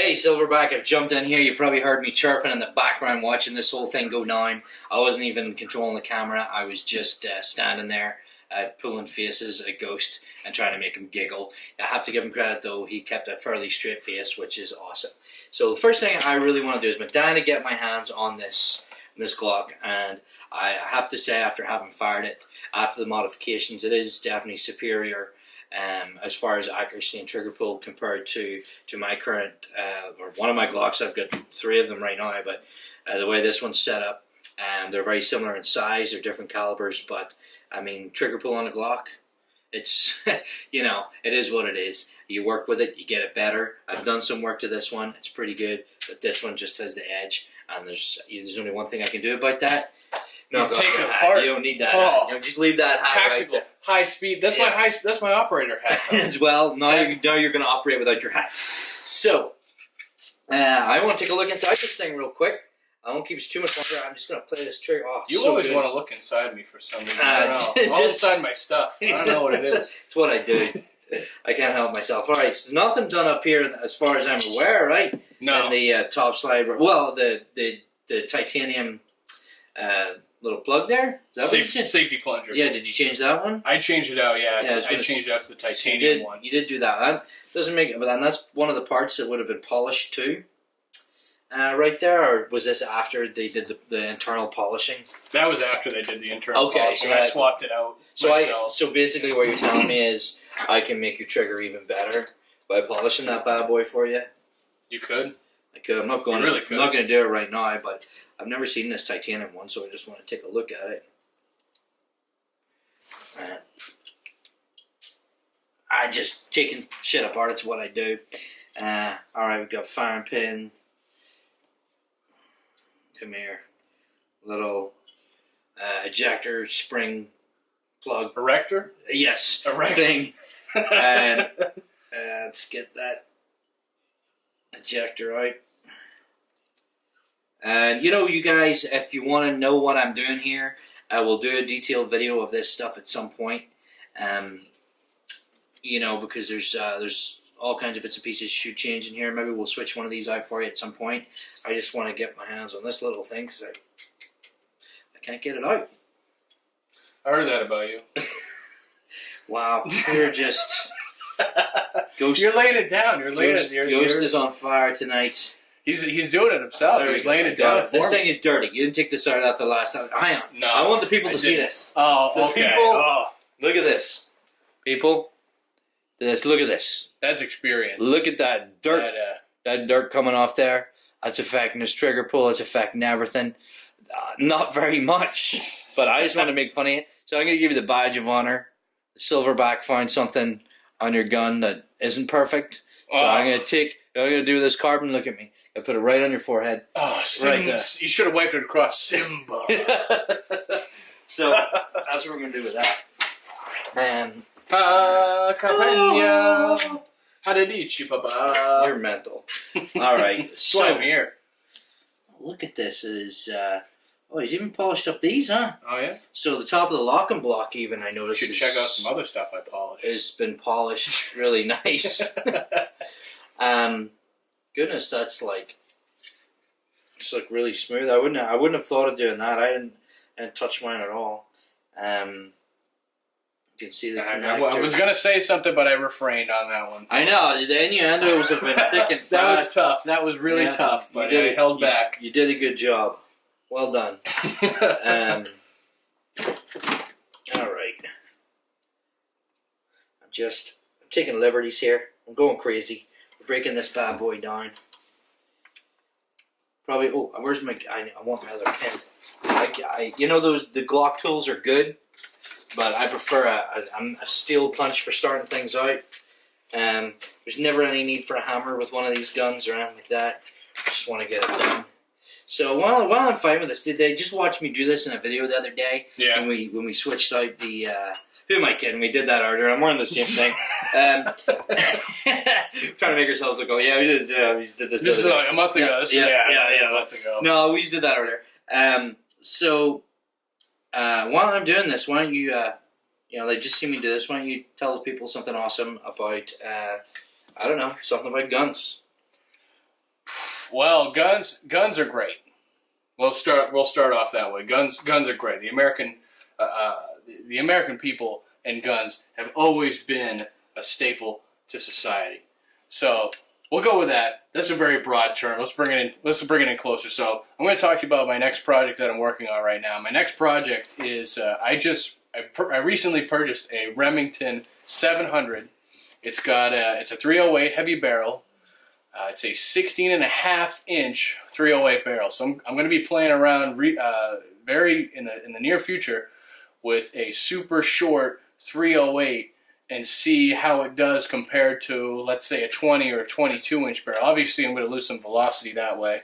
Hey, Silverback, I've jumped in here. You probably heard me chirping in the background watching this whole thing go down. I wasn't even controlling the camera. I was just standing there pulling faces at Ghost and trying to make him giggle. I have to give him credit, though. He kept a fairly straight face, which is awesome. So the first thing I really want to do is I'm dying to get my hands on this Glock, and I have to say, after having fired it, after the modifications, it is definitely superior as far as accuracy and trigger pull compared to my current, or one of my Glocks. I've got 3 of them right now, but the way this one's set up, they're very similar in size, they're different calibers, but I mean, trigger pull on a Glock, it's, you know, it is what it is. You work with it, you get it better. I've done some work to this one, it's pretty good, but this one just has the edge, and there's only one thing I can do about that. No, take it apart. You don't need that hat. You know, just leave that hat tactical, right there. high speed. That's that's my operator hat. As well. Now you're going to operate without your hat. So, I want to take a look inside this thing real quick. I won't keep us too much longer. I'm just going to play this trigger. Oh, you so always good. want to look inside me for some reason. I don't know. All inside my stuff. I don't know what it is. It's what I do. I can't help myself. All right, so there's nothing done up here as far as I'm aware, right? No. And the top slide. Well, the titanium little plug there. Is that what you said? Safety plunger. Yeah. Did you change that one? I changed it out. Yeah. Yeah, I changed it out to the titanium one. You did do that. That doesn't make it, but then that's one of the parts that would have been polished too. Right there, or was this after they did the internal polishing? That was after they did the internal polishing. So I swapped it out myself. So basically, what you're telling me is I can make your trigger even better by polishing that bad boy for you. You could. I could. I'm not going. You really I'm could. not going to do it right now, but I've never seen this titanium one, so I just want to take a look at it. I just taking shit apart. It's what I do. All right, we've got firing pin. Come here. Little ejector spring plug. Erector? Yes. Erector. Thing. And let's get that ejector out. And you know, you guys, if you want to know what I'm doing here, I will do a detailed video of this stuff at some point. You know, because there's all kinds of bits and pieces should change in here. Maybe we'll switch one of these out for you at some point. I just want to get my hands on this little thing because I can't get it out. I heard that about you. Wow, you're just... Ghost, you're laying it down. Ghost is on fire tonight. He's doing it himself. He's laying it down. This thing is dirty. You didn't take this out after the last time. Hang on. No. I want the people to see this. Oh, okay. Look at this. People, look at this. That's experience. Look at that dirt. That dirt coming off there. That's affecting his trigger pull. It's affecting everything. Not very much, but I just want to make fun of you. So I'm going to give you the badge of honor. Silverback found something on your gun that isn't perfect. So I'm going to do this carbon. Look at me. I put it right on your forehead. Oh, Simba. Right there. You should have wiped it across. Simba. So that's what we're going to do with that. You're mental. All right. So I'm here. Look at this. It is. Oh, he's even polished up these, huh? Oh yeah. So the top of the locking block, even I noticed, You should check out some other stuff I polished. Has been polished really nice. Goodness, that's like, it's like really smooth. I wouldn't have thought of doing that. I didn't touch mine at all. You can see the connector. I was gonna say something, but I refrained on that one. I know the innuendos have been thick and fast. That was tough. That was really tough, but I held back. You did a good job. Well done. All right. I'm taking liberties here. I'm going crazy. We're breaking this bad boy down. Probably. Oh, where's my? I want my other pen. You know the Glock tools are good, but I prefer a steel punch for starting things out. There's never any need for a hammer with one of these guns or anything like that. I just want to get it done. So while I'm fine with this, did they just watch me do this in a video the other day? Yeah. When we switched out the. Who am I kidding? We did that earlier. I'm wearing the same thing. Trying to make ourselves look. Oh yeah, we did this. This is like a month ago. Yeah, a month ago. No, we just did that earlier. So while I'm doing this, why don't you? They just see me do this. Why don't you tell the people something awesome about? I don't know, something about guns. Well, guns are great. We'll start off that way. Guns are great. The American people and guns have always been a staple to society. So we'll go with that. That's a very broad term. Let's bring it in closer. So I'm going to talk to you about my next project that I'm working on right now. My next project is I recently purchased a Remington 700. It's a 308 heavy barrel. It's a 16.5-inch 308 barrel. So I'm going to be playing around very in the near future with a super short 308 and see how it does compared to, let's say, a 20 or a 22-inch barrel. Obviously, I'm going to lose some velocity that way,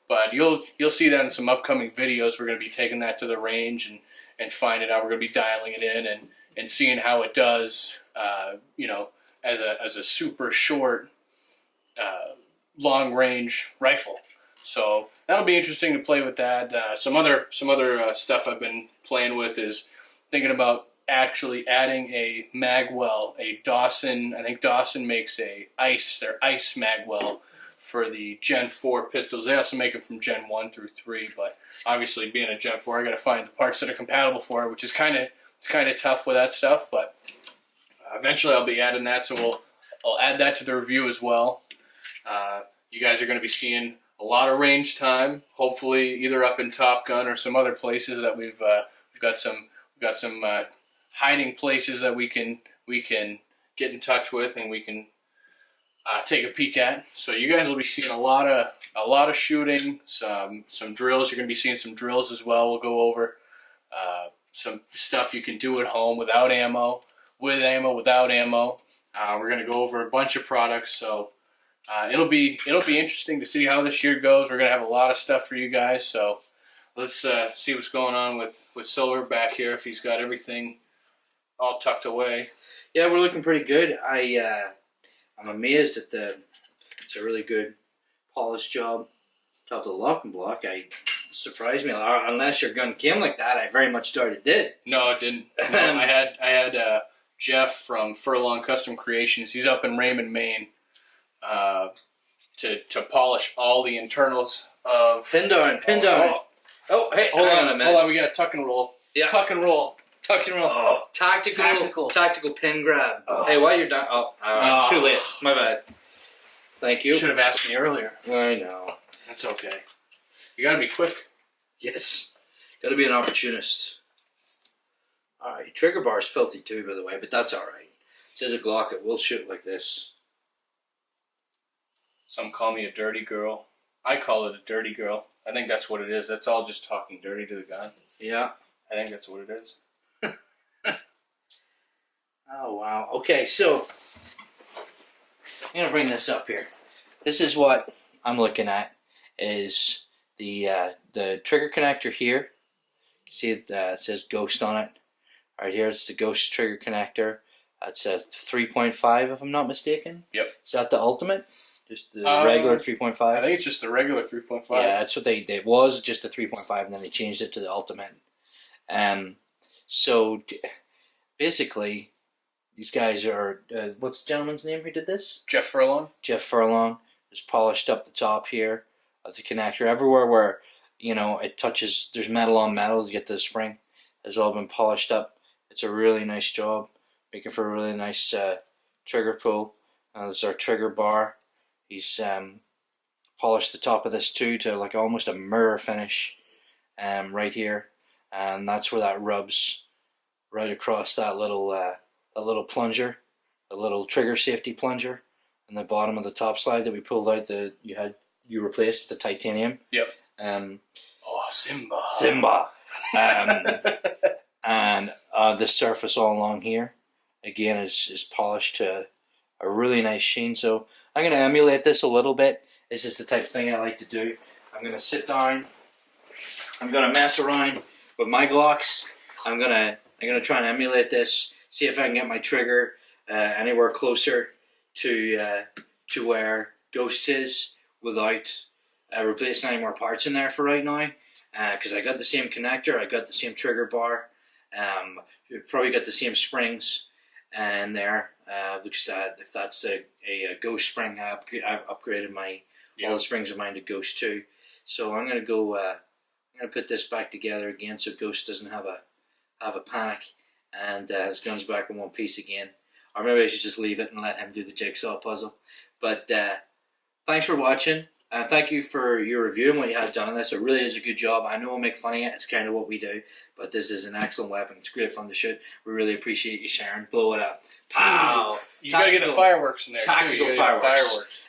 but you'll see that in some upcoming videos. We're going to be taking that to the range and finding out. We're going to be dialing it in and seeing how it does, as a super short, long-range rifle. So that'll be interesting to play with that. Some other stuff I've been playing with is thinking about actually adding a magwell, a Dawson. I think Dawson makes their ice magwell for the Gen 4 pistols. They also make them from Gen 1 through 3, but obviously being a Gen 4, I got to find the parts that are compatible for it, which is kind of tough with that stuff. But eventually I'll be adding that, so I'll add that to the review as well. You guys are going to be seeing a lot of range time, hopefully either up in Top Gun or some other places that we've got some hiding places that we can get in touch with and we can take a peek at. So you guys will be seeing a lot of shooting, some drills. You're going to be seeing some drills as well. We'll go over some stuff you can do at home without ammo, with ammo, without ammo. We're going to go over a bunch of products. So it'll be interesting to see how this year goes. We're going to have a lot of stuff for you guys. So let's see what's going on with Silverback here, if he's got everything all tucked away. Yeah, we're looking pretty good. I'm amazed at it's a really good polished job. Top of the locking block. Surprised me. Unless your gun came like that, I very much thought it did. No, it didn't. No, I had Jeff from Furlong Custom Creations. He's up in Raymond, Maine, to polish all the internals of pin down. Oh, hey, hold on a minute. Hold on, we got a tuck and roll. Yeah. Tuck and roll. Oh, tactical pin grab. Oh. Hey, while you're done. Too late. My bad. Thank you. You should have asked me earlier. I know. That's okay. You gotta be quick. Yes. Gotta be an opportunist. Alright, your trigger bar is filthy too, by the way, but that's alright. It says a Glock, it will shoot like this. Some call me a dirty girl. I call it a dirty girl. I think that's what it is. That's all just talking dirty to the gun. Yeah. I think that's what it is. Oh, wow. Okay, so I'm going to bring this up here. This is what I'm looking at, is the trigger connector here. You see it says Ghost on it. Right here, it's the Ghost trigger connector. That's a 3.5, if I'm not mistaken. Yep. Is that the ultimate? Just the regular 3.5? I think it's just the regular 3.5. Yeah, that's what it was, just the 3.5, and then they changed it to the ultimate. So basically, these guys are, what's the gentleman's name who did this? Jeff Furlong. Jeff Furlong. Just polished up the top here of the connector. Everywhere where, it touches, there's metal on metal to get to the spring. Has all been polished up. It's a really nice job. Making for a really nice trigger pull. This is our trigger bar. He's polished the top of this too to like almost a mirror finish right here. And that's where that rubs right across that little plunger, the little trigger safety plunger, and the bottom of the top slide that we pulled out you replaced with the titanium. Yep. Simba. And the surface all along here, again, is polished to a really nice sheen. So I'm going to emulate this a little bit. This is the type of thing I like to do. I'm going to sit down. I'm going to mess around with my Glocks. I'm gonna try and emulate this. See if I can get my trigger anywhere closer to where Ghost is without replacing any more parts in there for right now. Because I got the same connector, I got the same trigger bar. Probably got the same springs in there. Because if that's a Ghost spring, I've upgraded my Yeah. All this brings to mind a Ghost 2. So I'm going to go. I'm going to put this back together again, so Ghost doesn't have a panic and his gun's back in one piece again. Or maybe I should just leave it and let him do the jigsaw puzzle. But thanks for watching. Thank you for your review and what you had done on this. It really is a good job. I know I make fun of it. It's kind of what we do. But this is an excellent weapon. It's great fun to shoot. We really appreciate you sharing. Blow it up. Pow! You got to get the fireworks in there. Tactical too. fireworks.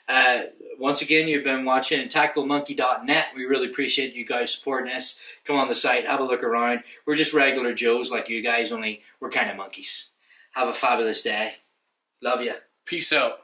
Once again, you've been watching tacticalmonkey.net. We really appreciate you guys supporting us. Come on the site. Have a look around. We're just regular Joes like you guys, only we're kind of monkeys. Have a fabulous day. Love you. Peace out.